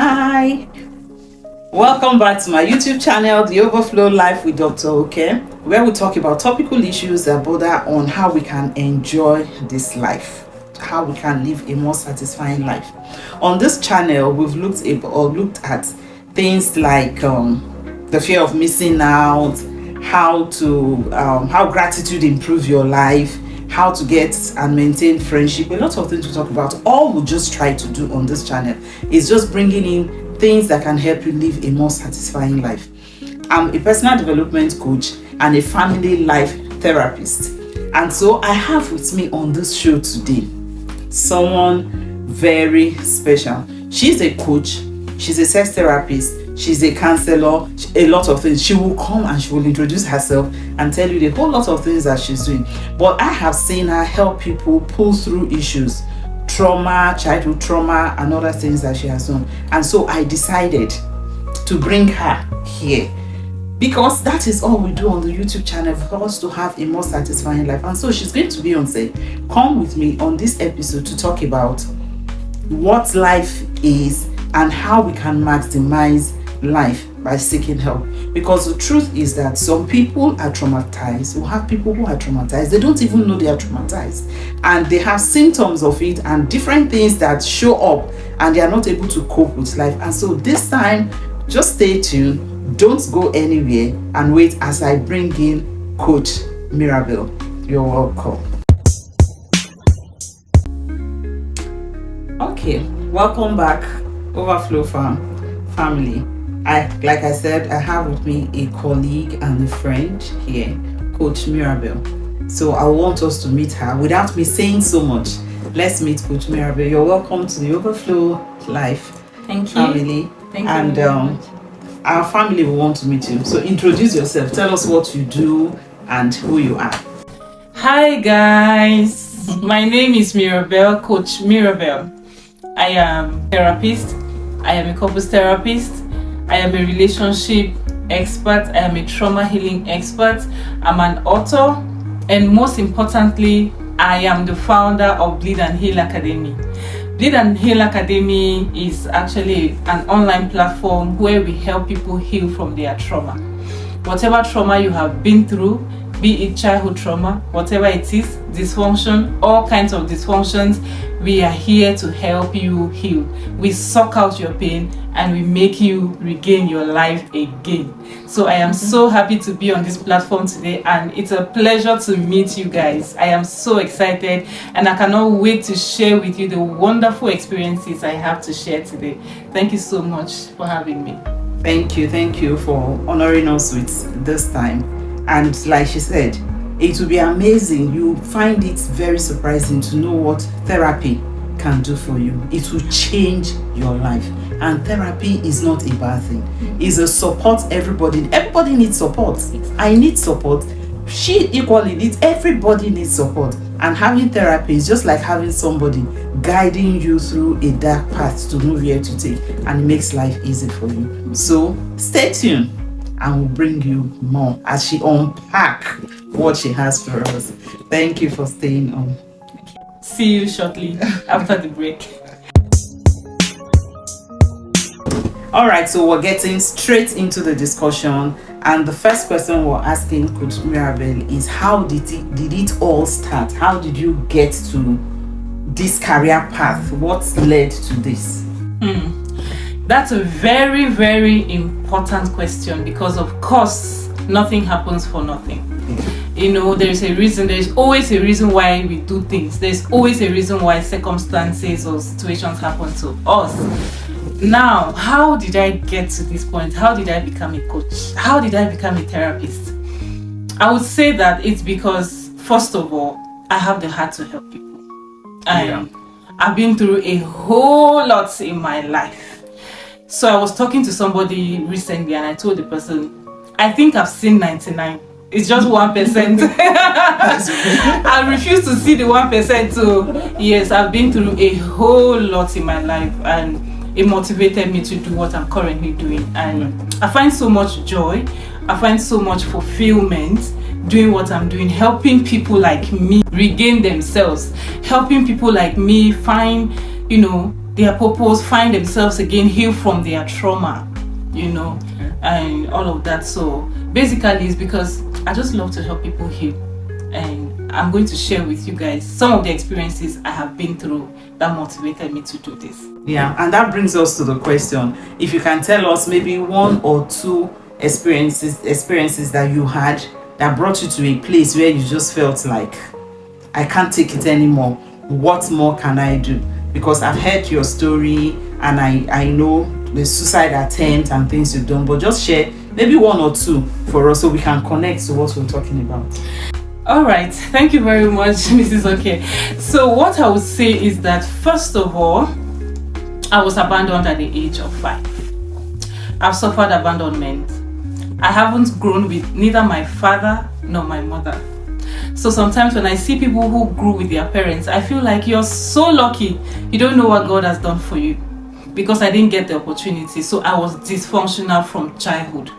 Hi, welcome back to my YouTube channel, The Overflow Life with Dr. Oke, where we talk about topical issues that border on how we can enjoy this life, how we can live a more satisfying life. On this channel, we've looked at things like the fear of missing out, how gratitude improves your life, how to get and maintain friendship, a lot of things to talk about. All we'll just try to do on this channel is just bringing in things that can help you live a more satisfying life. I'm a personal development coach and a family life therapist, and so I have with me on this show today someone very special. She's a coach, she's a sex therapist, she's a counselor, a lot of things. She will come and she will introduce herself and tell you the whole lot of things that she's doing. But I have seen her help people pull through issues, trauma, childhood trauma, and other things that she has done. And so I decided to bring her here because that is all we do on the YouTube channel for us to have a more satisfying life. And so she's going to be on set. Come with me on this episode to talk about what life is and how we can maximize life by seeking help. Because the truth is that some people are traumatized. We have people who are traumatized, they don't even know they are traumatized, and they have symptoms of it and different things that show up, and they are not able to cope with life. And so this time, just stay tuned, don't go anywhere, and wait as I bring in Coach Mirabel. You're welcome. Okay, welcome back, Overflow family. Like I said, I have with me a colleague and a friend here, Coach Mirabel. So I want us to meet her. Without me saying so much, let's meet Coach Mirabel. You're welcome to the Overflow Life family. Thank you. And our family will want to meet you. So introduce yourself. Tell us what you do and who you are. Hi guys, my name is Mirabel, Coach Mirabel. I am a therapist. I am a couples therapist. I am a relationship expert. I am a trauma healing expert. I'm an author, and most importantly, I am the founder of Bleed and Heal Academy. Bleed and Heal Academy is actually an online platform where we help people heal from their trauma. Whatever trauma you have been through, be it childhood trauma, whatever it is, dysfunction, all kinds of dysfunctions, we are here to help you heal. We suck out your pain and we make you regain your life again. So I am so happy to be on this platform today, and it's a pleasure to meet you guys. I am so excited and I cannot wait to share with you the wonderful experiences I have to share today. Thank you so much for having me. Thank you for honoring us with this time. And like she said, it will be amazing. You find it very surprising to know what therapy can do for you. It will change your life. And therapy is not a bad thing. It's a support. Everybody needs support. I need support. She equally needs. Everybody needs support. And having therapy is just like having somebody guiding you through a dark path to know where to take, and it makes life easy for you. So stay tuned, and we'll bring you more as she unpack what she has for us. Thank you for staying on. See you shortly after the break. All right, so we're getting straight into the discussion, and the first question we're asking Coach Mirabel is, how did it all start? How did you get to this career path? What led to this? That's a very, very important question, because of course nothing happens for nothing. You know, there's a reason. There's always a reason why we do things. There's always a reason why circumstances or situations happen to us. Now, how did I get to this point? How did I become a coach? How did I become a therapist? I would say that it's because, first of all, I have the heart to help people. I've been through a whole lot in my life. So I was talking to somebody recently and I told the person, I think I've seen 99. It's just 1%. I refuse to see the 1%. So yes, I've been through a whole lot in my life, and it motivated me to do what I'm currently doing. And I find so much joy. I find so much fulfillment doing what I'm doing, helping people like me regain themselves, helping people like me find, their purpose, find themselves again, heal from their trauma, and all of that. So basically it's because I just love to help people heal, and I'm going to share with you guys some of the experiences I have been through that motivated me to do this. Yeah, and that brings us to the question, if you can tell us maybe one or two experiences that you had that brought you to a place where you just felt like, I can't take it anymore, what more can I do? Because I've heard your story and I know the suicide attempt and things you've done, but just share maybe one or two for us so we can connect to what we're talking about. All right, thank you very much, Mrs. Okay. So what I would say is that, first of all, I was abandoned at the age of 5. I've suffered abandonment. I haven't grown with neither my father nor my mother. So sometimes when I see people who grew with their parents, I feel like you're so lucky. You don't know what God has done for you, because I didn't get the opportunity. So I was dysfunctional from childhood.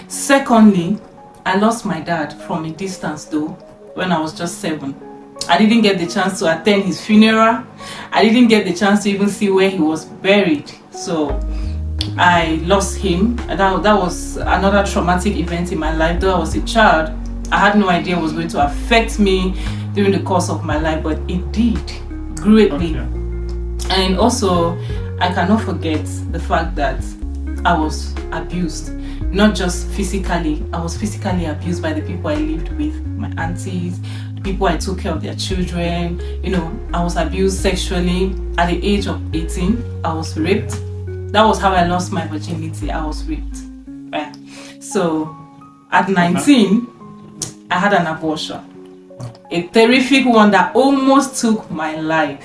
Secondly, I lost my dad from a distance though when I was just 7. I didn't get the chance to attend his funeral. I didn't get the chance to even see where he was buried. So I lost him. That was another traumatic event in my life. Though I was a child, I had no idea it was going to affect me during the course of my life, but it did greatly. Okay. And also, I cannot forget the fact that I was abused. Not just physically, I was physically abused by the people I lived with, my aunties, the people I took care of their children. I was abused sexually. At the age of 18, I was raped. That was how I lost my virginity. I was raped. Yeah. So at 19, I had an abortion. A terrific one that almost took my life.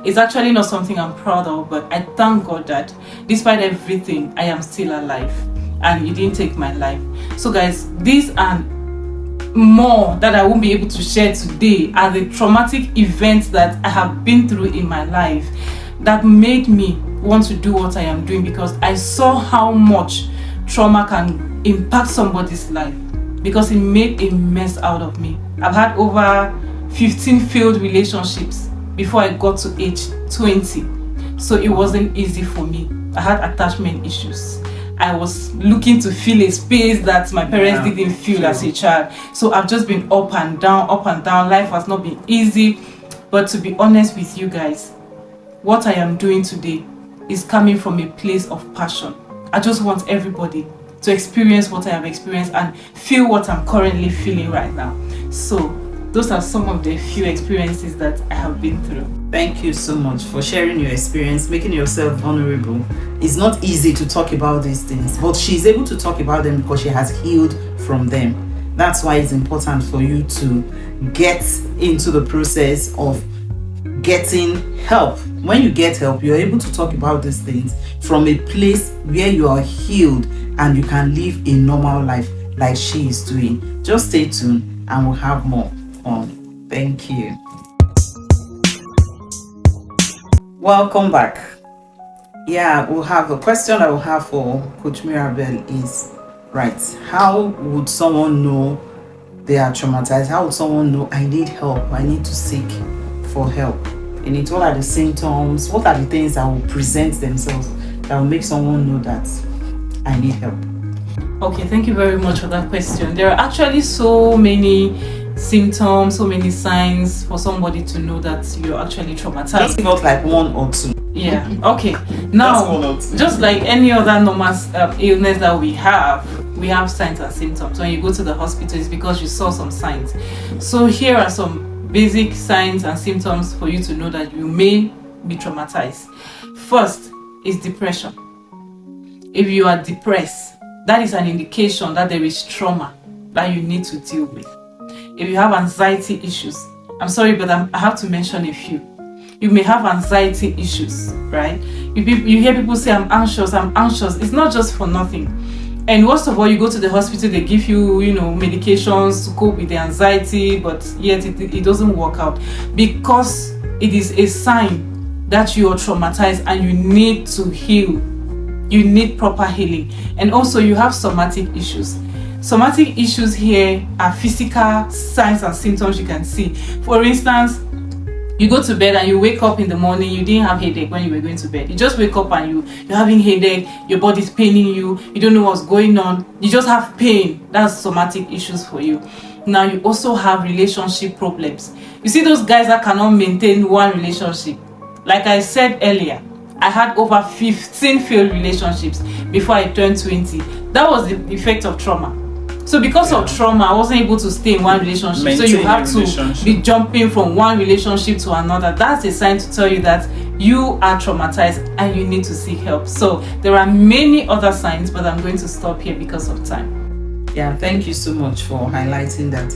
It's actually not something I'm proud of, but I thank God that despite everything, I am still alive and He didn't take my life. So guys, these are more that I won't be able to share today are the traumatic events that I have been through in my life that made me want to do what I am doing, because I saw how much trauma can impact somebody's life, because it made a mess out of me. I've had over 15 failed relationships before I got to age 20. So it wasn't easy for me. I had attachment issues. I was looking to fill a space that my parents didn't feel as a child. So I've just been up and down. Life has not been easy. But to be honest with you guys, what I am doing today is coming from a place of passion. I just want everybody to experience what I have experienced and feel what I'm currently feeling right now. So those are some of the few experiences that I have been through. Thank you so much for sharing your experience, making yourself vulnerable. It's not easy to talk about these things, but she's able to talk about them because she has healed from them. That's why it's important for you to get into the process of getting help. When you get help, you're able to talk about these things from a place where you are healed and you can live a normal life like she is doing. Just stay tuned and we'll have more on. Thank you. Welcome back. Yeah, we'll have a question I will have for Coach Mirabel is, right, how would someone know they are traumatized? How would someone know I need help, I need to seek for help? And what are the symptoms? What are the things that will present themselves that will make someone know that I need help? Okay, thank you very much for that question. There are actually so many symptoms, so many signs for somebody to know that you're actually traumatized. Just not like one or two. Yeah, okay. Now, just like any other normal illness that we have signs and symptoms. When you go to the hospital, it's because you saw some signs. So here are some basic signs and symptoms for you to know that you may be traumatized. First is depression. If you are depressed, that is an indication that there is trauma that you need to deal with. If you have anxiety issues, I'm sorry, but I have to mention a few. You may have anxiety issues, right? You hear people say, I'm anxious. It's not just for nothing. And worst of all, you go to the hospital, they give you, medications to cope with the anxiety, but yet it doesn't work out, because it is a sign that you are traumatized and you need to heal. You need proper healing. And also you have somatic issues. Somatic issues here are physical signs and symptoms you can see. For instance, You go to bed and you wake up in the morning, you didn't have headache when you were going to bed. You just wake up and you're having headache, your body's paining you, you don't know what's going on, you just have pain. That's somatic issues for you. Now you also have relationship problems. You see those guys that cannot maintain one relationship. Like I said earlier, I had over 15 failed relationships before I turned 20. That was the effect of trauma. So because of trauma, I wasn't able to stay in one relationship. Maintain so you have to be jumping from one relationship to another. That's a sign to tell you that you are traumatized and you need to seek help. So there are many other signs, but I'm going to stop here because of time. Yeah, thank you so much for highlighting that.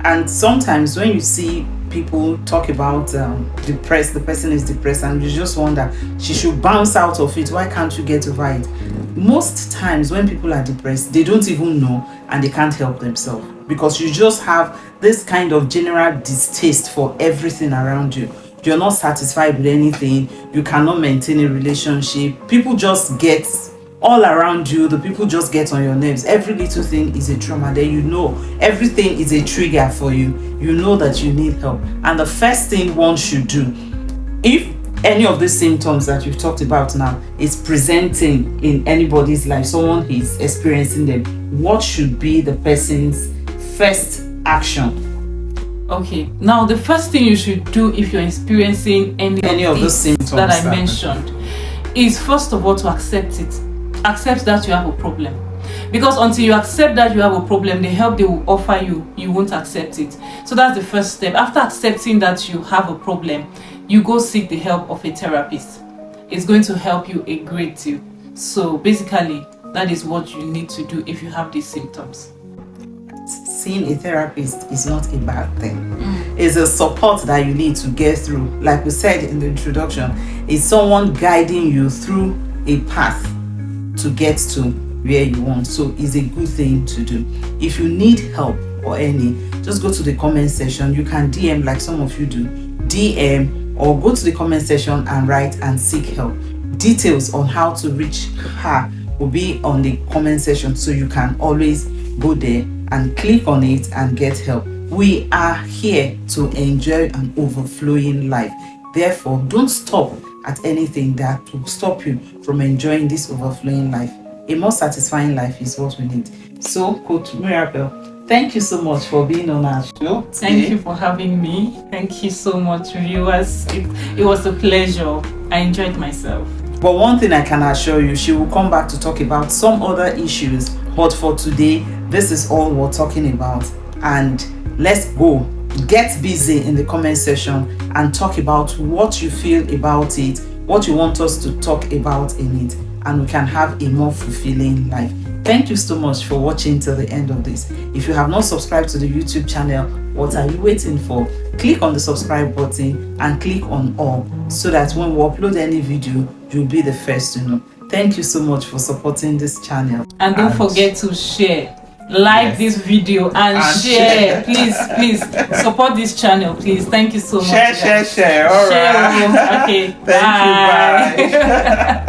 And sometimes when you see people talk about depressed, the person is depressed, and you just wonder, she should bounce out of it, why can't you get over it? Most times when people are depressed, they don't even know and they can't help themselves, because you just have this kind of general distaste for everything around you. You're not satisfied with anything, you cannot maintain a relationship, people just get all around you, the people just get on your nerves. Every little thing is a trauma. Then you know everything is a trigger for you. You know that you need help. And the first thing one should do, if any of these symptoms that you've talked about now is presenting in anybody's life, someone is experiencing them, what should be the person's first action? Okay, now the first thing you should do if you're experiencing any of the symptoms that I mentioned is first of all to accept it. Accept that you have a problem, because until you accept that you have a problem, the help they will offer you, you won't accept it. So that's the first step. After accepting that you have a problem, you go seek the help of a therapist. It's going to help you a great deal. So basically, that is what you need to do if you have these symptoms. Seeing a therapist is not a bad thing. It's a support that you need to get through. Like we said in the introduction, it's someone guiding you through a path to get to where you want. So it's a good thing to do. If you need help or any, just go to the comment section. You can DM like some of you do, DM, or go to the comment section and write and seek help. Details on how to reach her will be on the comment section, so you can always go there and click on it and get help. We are here to enjoy an overflowing life. Therefore, don't stop at anything that will stop you from enjoying this overflowing life. A more satisfying life is what we need. So, Coach Mirabel, thank you so much for being on our show today. Thank you for having me. Thank you so much, viewers. It was a pleasure. I enjoyed myself. But one thing I can assure you, she will come back to talk about some other issues. But for today, this is all we're talking about. And let's go. Get busy in the comment section and talk about what you feel about it, what you want us to talk about in it, and we can have a more fulfilling life. Thank you so much for watching till the end of this. If you have not subscribed to the YouTube channel, what are you waiting for? Click on the subscribe button and click on all, so that when we upload any video, you'll be the first to know. Thank you so much for supporting this channel. And don't forget to share. Like this video and share. Please support this channel, please. Thank you so much. Share. All right. Okay. Thank you. Bye.